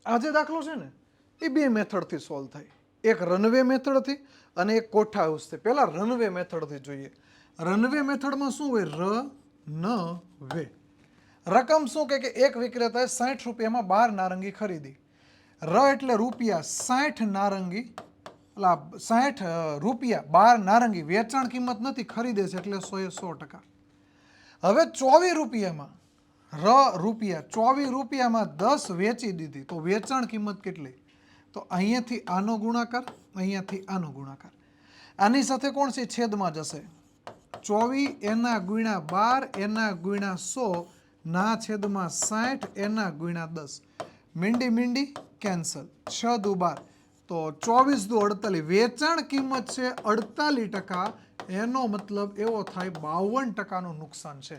આ જે દાખલો છે ને એ બે મેથડથી સોલ્વ થાય, એક રનવે મેથડથી અને એક કોઠા હાઉસથી. પહેલા રનવે મેથડથી જોઈએ. રનવે મેથડમાં શું હોય? વે રકમ શું કે એક વિક્રેતાએ 60 રૂપિયામાં 12 નારંગી ખરીદી. એટલે રૂપિયા 60 નારંગી, 60 રૂપિયા 12 નારંગી વેચાણ કિંમત નથી, ખરીદે છે એટલે 100%. હવે 24 રૂપિયામાં રૂપિયા 24 રૂપિયામાં 10 વેચી દીધી તો વેચાણ કિંમત કેટલી? તો અહીંયાથી આનો ગુણાકાર, અહીંયાથી આનો ગુણાકાર. આની સાથે કોણ છે? છેદમાં જશે. 24 એના ગુણ્યા 12 એના ગુણ્યા 100 ના છેદમાં 60 એના ગુણ્યા 10. મીંડી કેન્સલ. 6 દુ 12 તો 24 દુ 48. વેચાણ કિંમત છે 48%. એનો મતલબ એવો થાય 52%નું નુકસાન છે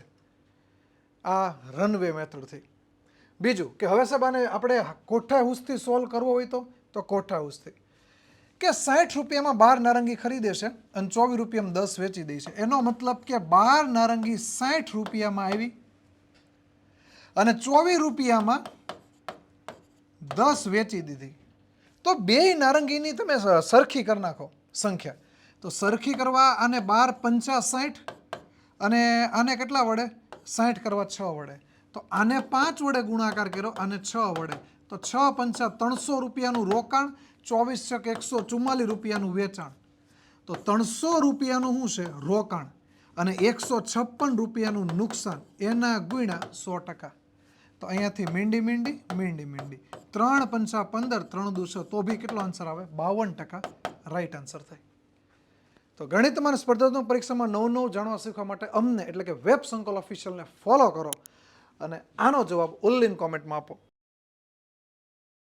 આ રનવે મેથડથી. બીજું કે હવે સાહેબ આને આપણે કોઠા હાઉસથી સોલ્વ કરવો હોય તો કોઠા હાઉસથી કે 60 રૂપિયામાં 12 નારંગી ખરીદે છે અને 24 રૂપિયામાં 10 વેચી દે છે. એનો મતલબ કે 12 નારંગી 60 રૂપિયામાં આવી અને 24 રૂપિયામાં 10 વેચી દીધી. તો બે નારંગીની તમે સરખી કરી નાખો સંખ્યા. તો સરખી કરવા આને 12 પંચા 60 અને આને કેટલા વડે? 60 કરવા 6 વડે. તો આને 5 વડે ગુણાકાર કર્યો, આને 6 વડે. તો 6 પંચા 300 રૂપિયાનું રોકાણ, 24 છક 144 રૂપિયાનું વેચાણ. તો 300 રૂપિયાનું શું છે? રોકાણ. અને 156 રૂપિયાનું નુકસાન એના ગુણ્યા 100%. તો અહીંયાથી મીંડી 3 પંચા 15, 3 દુ 6, તો બી કેટલો આન્સર આવે? 52% રાઈટ આન્સર થાય. તો ગણિત અને સ્પર્ધાત્મક પરીક્ષામાં નવું જાણવા શીખવા માટે અમને એટલે કે વેબ સંકુલ ઓફિશિયલને ફોલો કરો અને આનો જવાબ ઓનલાઈન કોમેન્ટમાં આપો.